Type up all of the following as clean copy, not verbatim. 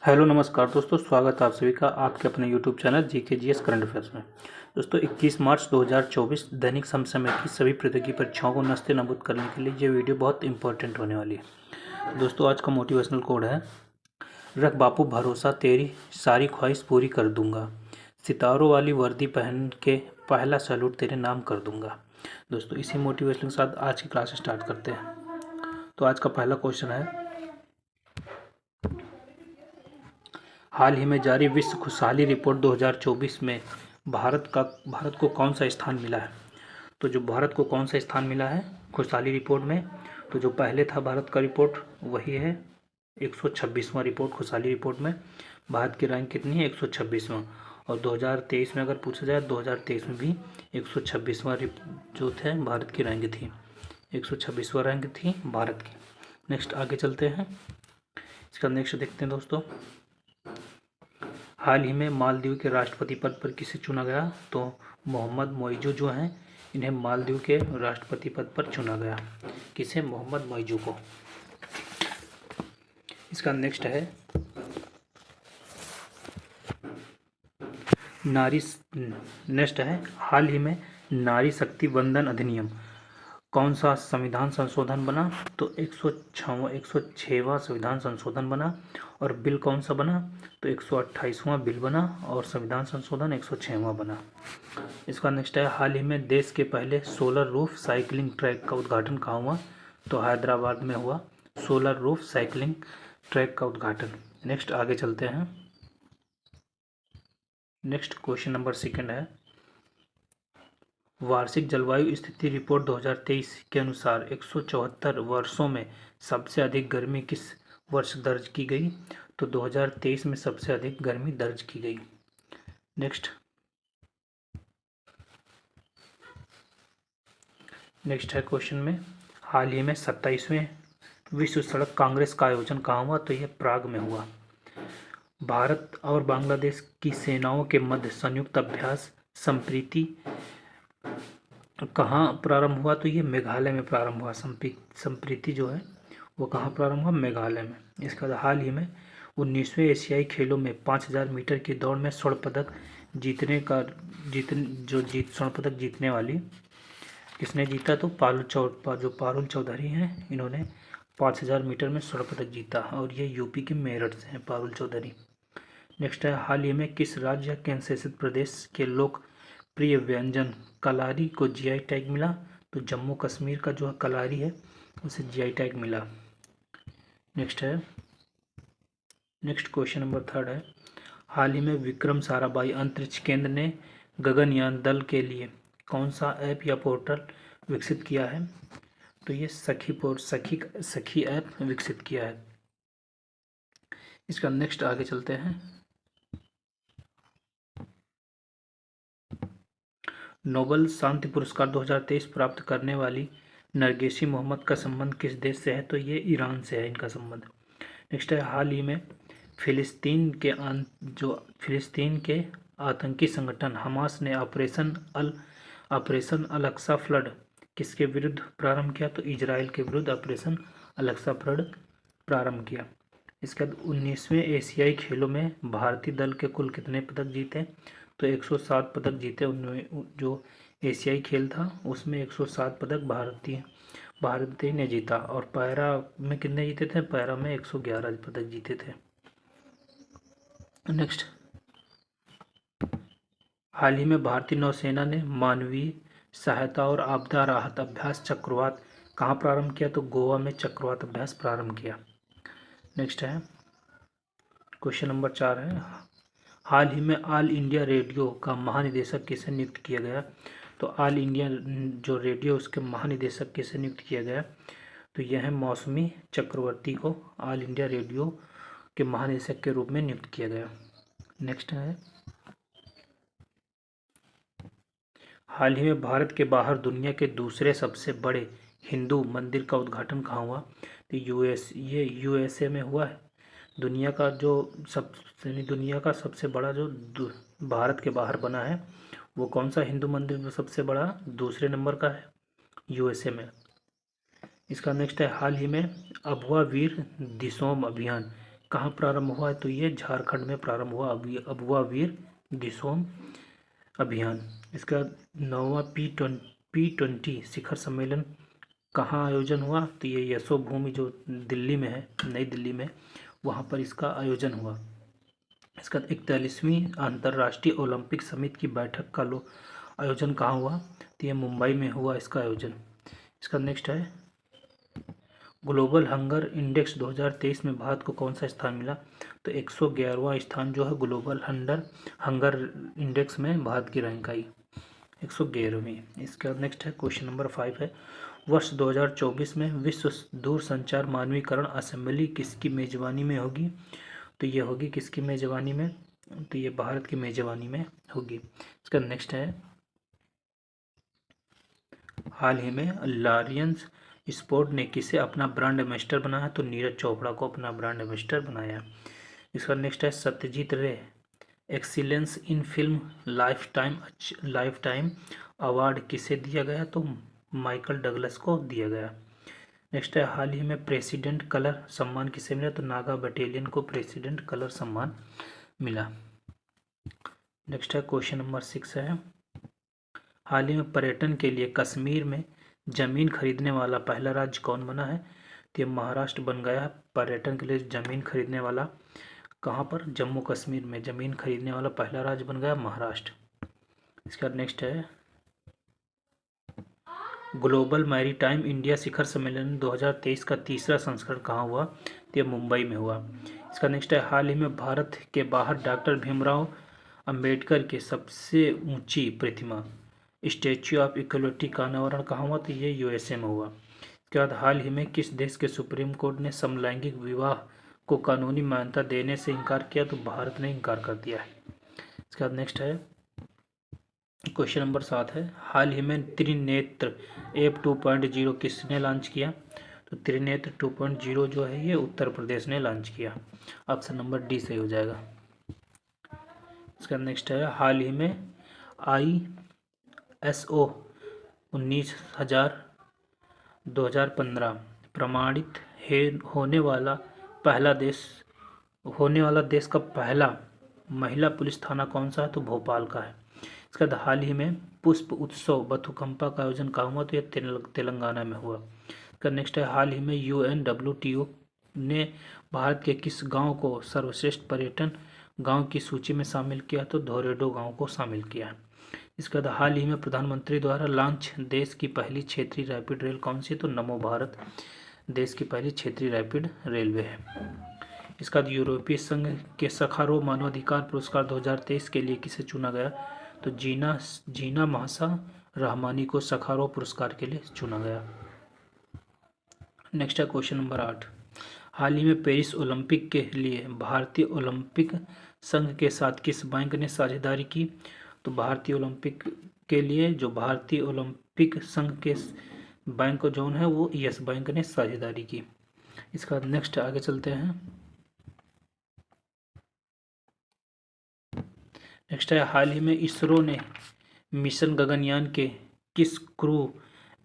Hello नमस्कार दोस्तों, स्वागत है आप सभी का आपके अपने YouTube channel GK GS current affairs में। दोस्तों 21 मार्च 2024 दैनिक समसामयिक की सभी प्रतियोगी परीक्षाओं को नस्ते नाबूद करने के लिए ये वीडियो बहुत इंपॉर्टेंट होने वाली है। दोस्तों आज का मोटिवेशनल कोड है, रख बापू भरोसा तेरी सारी ख्वाहिश पूरी कर दूंगा, सितारों वाली वर्दी पहन के पहला सैल्यूट तेरे नाम कर दूंगा। दोस्तों इसी मोटिवेशन के साथ आज की क्लास स्टार्ट करते हैं। तो आज का पहला क्वेश्चन है, हाल ही में जारी विश्व खुशहाली रिपोर्ट 2024 में भारत को कौन सा स्थान मिला है। तो जो भारत को कौन सा स्थान मिला है खुशहाली रिपोर्ट में, तो जो पहले था भारत का रिपोर्ट वही है 126वां रिपोर्ट। खुशहाली रिपोर्ट में भारत की रैंक कितनी है, 126वां। और 2023 में अगर पूछा जाए 2023 में भी 126वां जो थे भारत की रैंक थी, 126वां रैंक थी भारत की। नेक्स्ट आगे चलते हैं, इसका नेक्स्ट देखते हैं दोस्तों। हाल ही में मालदीव के राष्ट्रपति पद पर किसे चुना गया, तो मोहम्मद मोइजू जो हैं इन्हें मालदीव के राष्ट्रपति पद पर चुना गया। किसे, मोहम्मद मोइजू को। इसका नेक्स्ट है, हाल ही में नारी शक्ति वंदन अधिनियम कौन सा संविधान संशोधन बना, तो 106वां संविधान संशोधन बना। और बिल कौन सा बना, तो 128वां बिल बना और संविधान संशोधन 106वां बना। इसका नेक्स्ट है, हाल ही में देश के पहले सोलर रूफ साइकिलिंग ट्रैक का उद्घाटन कहाँ हुआ, तो हैदराबाद में हुआ सोलर रूफ साइकिलिंग ट्रैक का उद्घाटन। नेक्स्ट आगे चलते हैं। नेक्स्ट क्वेश्चन नंबर सेकंड है, वार्षिक जलवायु स्थिति रिपोर्ट 2023 के अनुसार 174 वर्षों में सबसे अधिक गर्मी किस वर्ष दर्ज की गई, तो 2023 में सबसे अधिक गर्मी दर्ज की गई। नेक्स्ट है क्वेश्चन में, हाल ही में 27वें विश्व सड़क कांग्रेस का आयोजन कहाँ हुआ, तो यह प्राग में हुआ। भारत और बांग्लादेश की सेनाओं के मध्य संयुक्त अभ्यास संप्रीति कहाँ प्रारंभ हुआ, तो ये मेघालय में प्रारंभ हुआ। संप्रीति जो है वो कहाँ प्रारंभ हुआ, मेघालय में। इसका हाल ही में 19वें एशियाई खेलों में 5000 मीटर की दौड़ में स्वर्ण पदक स्वर्ण पदक जीतने वाली किसने जीता, तो पारुल चौधरी हैं, इन्होंने 5000 मीटर में स्वर्ण पदक जीता और ये यूपी के मेरठ से हैं पारुल चौधरी। नेक्स्ट है, हाल ही में किस राज्य या केंद्र शासित प्रदेश के लोकप्रिय व्यंजन कलारी को जीआई टैग मिला, तो जम्मू कश्मीर का जो कलारी है उसे जीआई टैग मिला। नेक्स्ट क्वेश्चन नंबर थर्ड है, हाल ही में विक्रम साराभाई अंतरिक्ष केंद्र ने गगनयान दल के लिए कौन सा ऐप या पोर्टल विकसित किया है, तो ये सखी ऐप विकसित किया है। इसका नेक्स्ट आगे चलते हैं। नोबेल शांति पुरस्कार 2023 प्राप्त करने वाली नरगिस मोहम्मद का संबंध किस देश से है, तो ये ईरान से है इनका संबंध। नेक्स्ट है, हाल ही में फिलिस्तीन के आतंकी संगठन हमास ने ऑपरेशन अल अक्सा फ्लड किसके विरुद्ध प्रारंभ किया, तो इजराइल के विरुद्ध ऑपरेशन अल अक्सा फ्लड प्रारंभ किया। इसके बाद 19वें एशियाई खेलों में भारतीय दल के कुल कितने पदक जीते, तो 107 पदक जीते। उनमें जो एशियाई खेल था उसमें 107 पदक भारतीय ने जीता। और पैरा में कितने जीते थे, पैरा में 111 पदक जीते थे। नेक्स्ट, हाल ही में भारतीय नौसेना ने मानवीय सहायता और आपदा राहत अभ्यास चक्रवात कहाँ प्रारंभ किया, तो गोवा में चक्रवात अभ्यास प्रारंभ किया। नेक्स्ट है, क्वेश्चन नंबर 4 है, हाल ही में ऑल इंडिया रेडियो का महानिदेशक किसे नियुक्त किया गया, तो ऑल इंडिया जो रेडियो उसके महानिदेशक किसे नियुक्त किया गया, तो यह है मौसमी चक्रवर्ती को ऑल इंडिया रेडियो के महानिदेशक के रूप में नियुक्त किया गया। नेक्स्ट है, हाल ही में भारत के बाहर दुनिया के दूसरे सबसे बड़े हिंदू मंदिर का उद्घाटन कहाँ हुआ, तो यूएसए में हुआ है। दुनिया का सबसे बड़ा जो भारत के बाहर बना है वो कौन सा हिंदू मंदिर सबसे बड़ा, दूसरे नंबर का है, यूएसए में। इसका नेक्स्ट है, हाल ही में अभुआ वीर दिसोम अभियान कहाँ प्रारंभ हुआ है? तो ये झारखंड में प्रारंभ हुआ, अबुआ वीर दिसोम अभियान। इसका 9वां P20 शिखर सम्मेलन कहाँ आयोजन हुआ? तो ये यशोभूमि जो दिल्ली में है, नई दिल्ली में, वहाँ पर इसका आयोजन हुआ। इसका 41वीं अंतर्राष्ट्रीय ओलंपिक समिति की बैठक का आयोजन कहाँ हुआ? तो ये मुंबई में हुआ इसका आयोजन। इसका नेक्स्ट है ग्लोबल हंगर इंडेक्स 2023 में भारत को कौन सा स्थान मिला? तो 111वां स्थान जो है ग्लोबल हंगर इंडेक्स में भारत की रैंक आई 111वीं। इसका नेक्स्ट है क्वेश्चन नंबर 5 है वर्ष 2024 में विश्व दूरसंचार मानवीकरण असेंबली किसकी मेजबानी में होगी? तो ये होगी किसकी मेजबानी में? तो ये भारत की मेजबानी में होगी। इसका नेक्स्ट है हाल ही में लायंस स्पोर्ट ने किसे अपना ब्रांड एम्बेसडर बनाया? तो नीरज चोपड़ा को अपना ब्रांड एम्बेसडर बनाया। इसका नेक्स्ट है सत्यजीत रे excellence in film life time award किसे दिया गया? तो माइकल डगलस को दिया गया। नेक्स्ट है हाल ही में प्रेसिडेंट कलर सम्मान किसे मिला? तो नागा बटालियन को प्रेसिडेंट कलर सम्मान मिला। नेक्स्ट है क्वेश्चन नंबर 6 है हाल ही में पर्यटन के लिए कश्मीर में जमीन खरीदने वाला पहला राज्य कौन बना है? तो ये महाराष्ट्र बन गया पर्यटन के लिए जमीन खरीदने वाला। कहाँ पर? जम्मू कश्मीर में जमीन खरीदने वाला पहला राज्य बन गया महाराष्ट्र। इसका नेक्स्ट है ग्लोबल मैरीटाइम इंडिया शिखर सम्मेलन 2023 का तीसरा संस्करण कहाँ हुआ? तो ये मुंबई में हुआ। इसका नेक्स्ट है हाल ही में भारत के बाहर डॉक्टर भीमराव अंबेडकर के सबसे ऊंची प्रतिमा स्टैच्यू ऑफ इक्वलिटी का अनावरण कहाँ हुआ? तो ये यूएसए में हुआ। इसके बाद हाल ही में किस देश के सुप्रीम कोर्ट ने समलैंगिक विवाह को कानूनी मान्यता देने से इनकार किया? तो भारत ने इनकार कर दिया है। इसके बाद नेक्स्ट है क्वेश्चन नंबर 7 है हाल ही में त्रिनेत्र ऐप 2.0 किसने लॉन्च किया? तो त्रिनेत्र 2.0 जो है ये उत्तर प्रदेश ने लॉन्च किया। ऑप्शन नंबर डी सही हो जाएगा। इसका नेक्स्ट है हाल ही में ISO 19000/2015 प्रमाणित होने वाला देश का पहला महिला पुलिस थाना कौन सा है? तो भोपाल का है। इसके बाद हाल ही में पुष्प उत्सव बथुकंपा का आयोजन कहाँ हुआ? तो यह तेलंगाना में हुआ। इसका नेक्स्ट है हाल ही में UNWTO ने भारत के किस गांव को सर्वश्रेष्ठ पर्यटन गांव की सूची में शामिल किया? तो धोरेडो गांव को शामिल किया। इसके बाद हाल ही में प्रधानमंत्री द्वारा लॉन्च देश की पहली क्षेत्रीय रैपिड रेल कौन सी है? तो नमो भारत देश की पहली क्षेत्रीय रैपिड रेलवे है। इसका बाद यूरोपीय संघ के सखारोव मानवाधिकार पुरस्कार 2023 के लिए किसे चुना गया? तो जीना महासा रहमानी को सखारोव पुरस्कार के लिए चुना गया। नेक्स्ट है क्वेश्चन नंबर 8 हाल ही में पेरिस ओलंपिक के लिए भारतीय ओलंपिक संघ के साथ किस बैंक ने साझेदारी की? तो भारतीय ओलंपिक के लिए जो भारतीय ओलंपिक संघ के बैंक जोन है वो यस बैंक ने साझेदारी की। इसका नेक्स्ट आगे चलते हैं। नेक्स्ट है हाल ही में इसरो ने मिशन गगनयान के किस क्रू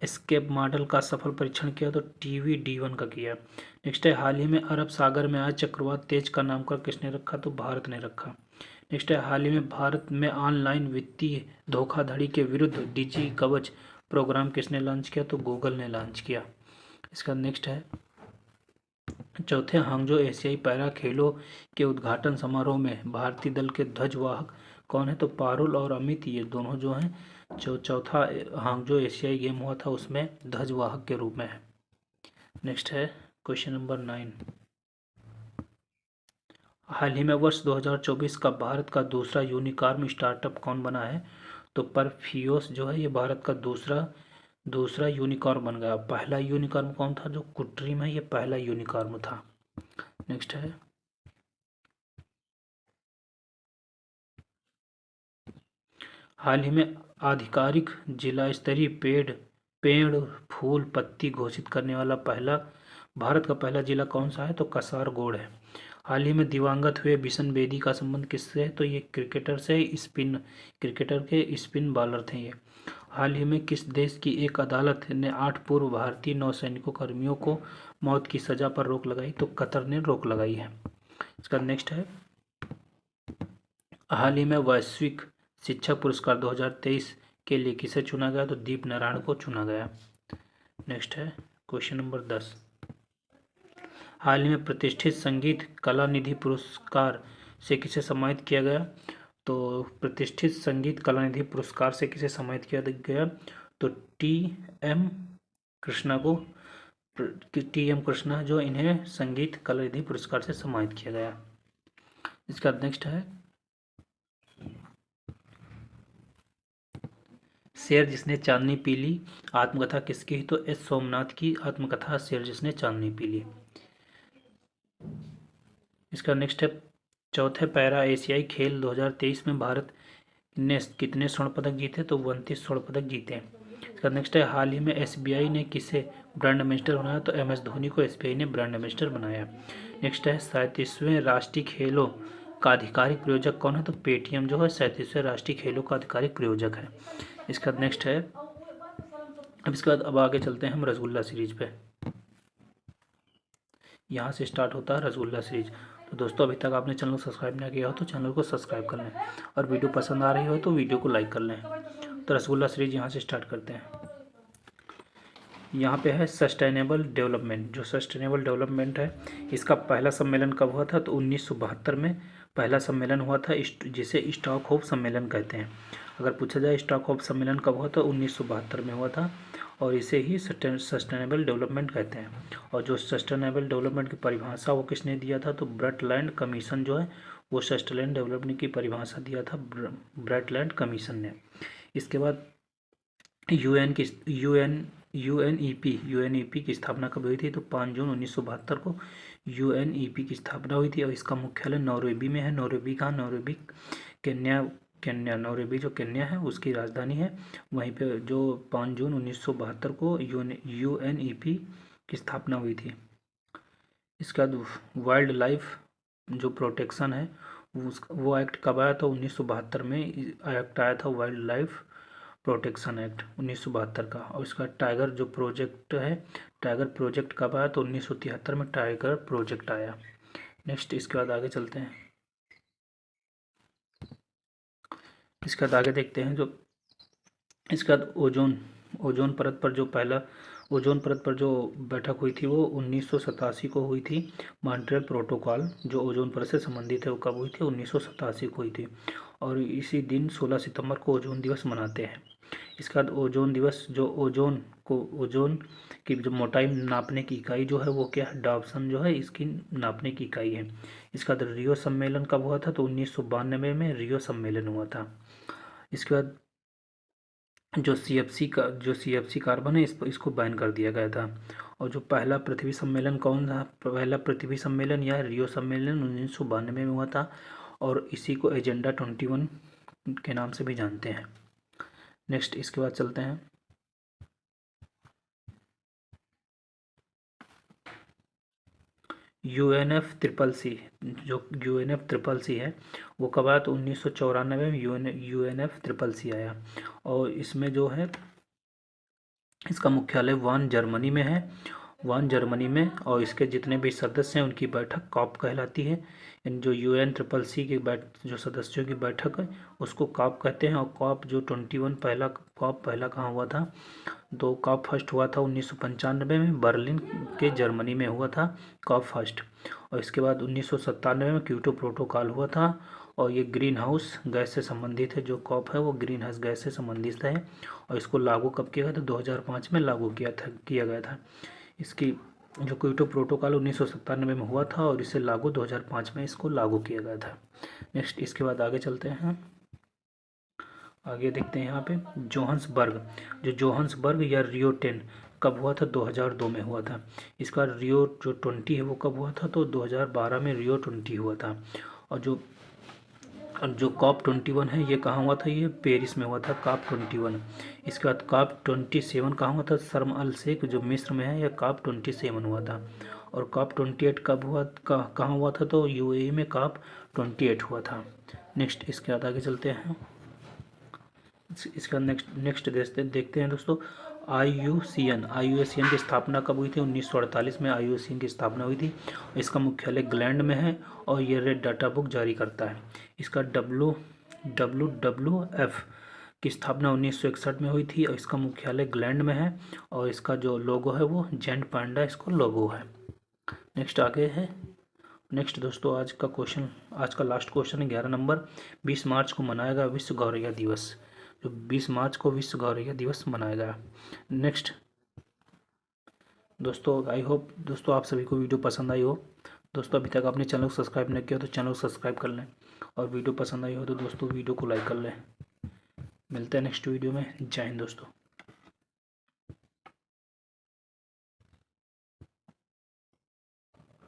एस्केप मॉडल का सफल परीक्षण किया? तो TVD-1 का किया। नेक्स्ट है हाल ही में अरब सागर में आए चक्रवात तेज का नामकरण किसने रखा? तो भारत ने रखा। नेक्स्ट है हाल ही में भारत में ऑनलाइन वित्तीय धोखाधड़ी के विरुद्ध डिजी कवच प्रोग्राम किसने लॉन्च किया? तो गूगल ने लॉन्च किया। इसका नेक्स्ट है चौथे हांगजो एशियाई पैरा खेलों के उद्घाटन समारोह में भारतीय दल के ध्वजवाहक कौन है? तो पारुल और अमित ये दोनों जो हैं चौथा हांगजो एशियाई गेम हुआ था उसमें ध्वजवाहक के रूप में है। नेक्स्ट है क्वेश्चन नंबर 9 हाल ही में वर्ष 2024 का भारत का दूसरा यूनिकॉर्न स्टार्टअप कौन बना है? तो परफियोस जो है ये भारत का दूसरा यूनिकॉर्न बन गया। पहला यूनिकॉर्न कौन था? जो कुट्रीम है ये पहला यूनिकॉर्न था। नेक्स्ट है हाल ही में आधिकारिक जिला स्तरीय पेड़ फूल पत्ती घोषित करने वाला भारत का पहला जिला कौन सा है? तो कासरगोड है। हाल ही में दिवंगत हुए बिशन बेदी का संबंध किससे है? तो ये क्रिकेटर के स्पिन बॉलर थे ये। हाल ही में किस देश की एक अदालत ने 8 पूर्व भारतीय नौसैनिकों कर्मियों को मौत की सजा पर रोक लगाई? तो कतर ने रोक लगाई है। इसका नेक्स्ट है, हाल ही में वैश्विक शिक्षक पुरस्कार 2023 के लिए किसे चुना गया? तो दीप नारायण को चुना गया। नेक्स्ट है क्वेश्चन नंबर 10, हाल ही में प्रतिष्ठित संगीत कला निधि पुरस्कार से किसे सम्मानित किया गया? तो प्रतिष्ठित संगीत कला निधि पुरस्कार से किसे सम्मानित किया गया? तो टी.एम. कृष्णा को, टी.एम. कृष्णा जो इन्हें संगीत कला निधि पुरस्कार से सम्मानित किया गया। इसका नेक्स्ट है, शेर जिसने चांदनी पी ली आत्मकथा किसकी है? तो एस सोमनाथ की आत्मकथा शेर जिसने चांदनी पी ली। इसका नेक्स्ट है, चौथे पैरा एशियाई खेल 2023 में भारत ने कितने स्वर्ण पदक जीते? तो 29 स्वर्ण पदक जीते। इसका नेक्स्ट है, हाल ही में एसबीआई ने किसे ब्रांड एम्बेसडर बनाया? तो एम एस धोनी को एसबीआई ने ब्रांड एम्बेसडर बनाया। नेक्स्ट है, 37वें राष्ट्रीय खेलों का आधिकारिक प्रायोजक कौन है? तो पेटीएम जो है 37वें राष्ट्रीय खेलों का आधिकारिक प्रायोजक है। इसका नेक्स्ट है, अब इसके बाद अब आगे चलते हैं हम रसगुल्ला सीरीज पे। यहाँ से स्टार्ट होता है रसगुल्ला सीरीज। तो दोस्तों अभी तक आपने चैनल को सब्सक्राइब नहीं किया हो तो चैनल को सब्सक्राइब कर लें, और वीडियो पसंद आ रही हो तो वीडियो को लाइक कर लें। तो रसगुल्ला सीरीज यहाँ से स्टार्ट करते हैं। यहाँ पे है सस्टेनेबल डेवलपमेंट। जो सस्टेनेबल डेवलपमेंट है इसका पहला सम्मेलन कब हुआ था? तो 1972 में पहला सम्मेलन हुआ था, जिसे स्टॉकहोम सम्मेलन कहते हैं। अगर पूछा जाए स्टॉकहोम सम्मेलन कब हुआ था? 1972 में हुआ था, और इसे ही सस्टेनेबल डेवलपमेंट कहते हैं। और जो सस्टेनेबल डेवलपमेंट की परिभाषा वो किसने दिया था? तो ब्रटलैंड कमीशन जो है वो सस्टेनेबल डेवलपमेंट की परिभाषा दिया था ब्रटलैंड कमीशन ने। इसके बाद यूएनईपी की स्थापना कब हुई थी? तो 5 जून 1972 को यूएनईपी की स्थापना हुई थी, और इसका मुख्यालय नैरोबी में है। नैरोबी कहाँ? नैरोबी केन्या नैरोबी जो केन्या है उसकी राजधानी है। वहीं पे जो 5 जून 1972 को यूएनईपी की स्थापना हुई थी। इसके बाद वाइल्ड लाइफ जो प्रोटेक्शन है वो एक्ट कब आया था? 1972 में एक्ट आया था, वाइल्ड लाइफ प्रोटेक्शन एक्ट 1972 का। और इसका टाइगर जो प्रोजेक्ट है, टाइगर प्रोजेक्ट कब आया? तो 1973 में टाइगर प्रोजेक्ट आया। नेक्स्ट इसके बाद आगे चलते हैं। इसके बाद आगे देखते हैं, जो इसके बाद ओजोन परत पर जो बैठक हुई थी वो 1987 को हुई थी। मॉन्ट्रियल प्रोटोकॉल जो ओजोन परत से संबंधित है वो कब हुई थी? 1987 को हुई थी, और इसी दिन 16 सितंबर को ओजोन दिवस मनाते हैं। इसके बाद ओजोन दिवस, जो ओजोन की जो मोटाई नापने की इकाई जो है वो क्या है? डाप्सन जो है इसकी नापने की इकाई है। इसका बाद रियो सम्मेलन कब हुआ था? तो 1992 में रियो सम्मेलन हुआ था। इसके बाद जो सीएफसी कार्बन है इसको बैन कर दिया गया था। और जो पहला पृथ्वी सम्मेलन कौन था? पहला पृथ्वी सम्मेलन या रियो सम्मेलन 1992 में हुआ था, और इसी को एजेंडा 21 के नाम से भी जानते हैं। नेक्स्ट इसके बाद चलते हैं, यूएनएफसीसीसी जो यूएनएफसीसीसी है वो कब आया? तो 1994 में यूएनएफसीसीसी आया, और इसमें जो है इसका मुख्यालय वान जर्मनी में है, और इसके जितने भी सदस्य हैं उनकी बैठक कॉप कहलाती है। इन जो यूएनसीसीसी की जो सदस्यों की बैठक है उसको कॉप कहते हैं। और कॉप जो 21 पहला कहाँ हुआ था? दो कॉप फर्स्ट हुआ था 1995 में बर्लिन के जर्मनी में हुआ था कॉप फर्स्ट, और इसके बाद 1997 में क्योटो प्रोटोकॉल हुआ था, और ये ग्रीन हाउस गैस से संबंधित है। जो कॉप है वो ग्रीन हाउस गैस से संबंधित है, और इसको लागू कब किया गया था? 2005 में लागू किया गया था। इसकी जो क्योटो प्रोटोकॉल 1997 में हुआ था, और इसे लागू 2005 में इसको लागू किया गया था। नेक्स्ट इसके बाद आगे चलते हैं, आगे देखते हैं यहाँ पे जोहान्सबर्ग या रियो 10 कब हुआ था? 2002 में हुआ था। इसका रियो जो 20 है वो कब हुआ था? तो 2012 में रियो 20 हुआ था। और जो कॉप 21 है ये कहाँ हुआ था? ये पेरिस में हुआ था कॉप 21। इसके बाद कॉप 27 कहाँ हुआ था? शर्म अल शेख जो मिस्र में है, यह कॉप 27 हुआ था। और कॉप 28 कब हुआ, कहाँ हुआ था? तो यूएई में कॉप 28 हुआ था। नेक्स्ट इसके बाद आगे चलते हैं। इसका नेक्स्ट देखते हैं दोस्तों, IUCN की स्थापना कब हुई थी? 1948 में IUCN की स्थापना हुई थी। इसका मुख्यालय इंग्लैंड में है और ये रेड डाटा बुक जारी करता है। इसका WWF की स्थापना 1961 में हुई थी और इसका मुख्यालय इंग्लैंड में है और इसका जो लोगो है वो जेंट पांडा इसको लोगो है। नेक्स्ट आगे है। नेक्स्ट दोस्तों आज का लास्ट क्वेश्चन है 11 नंबर। 20 मार्च को मनाया गया विश्व गौरैया दिवस। जो 20 मार्च को विश्व गौरैया दिवस मनाया गया। नेक्स्ट दोस्तों आई होप दोस्तों आप सभी को वीडियो पसंद आई हो। दोस्तों अभी तक आपने चैनल को सब्सक्राइब नहीं किया तो चैनल को सब्सक्राइब कर लें और वीडियो पसंद आई हो तो दोस्तों वीडियो को लाइक कर लें। मिलते हैं नेक्स्ट वीडियो में। जय हिंद दोस्तों।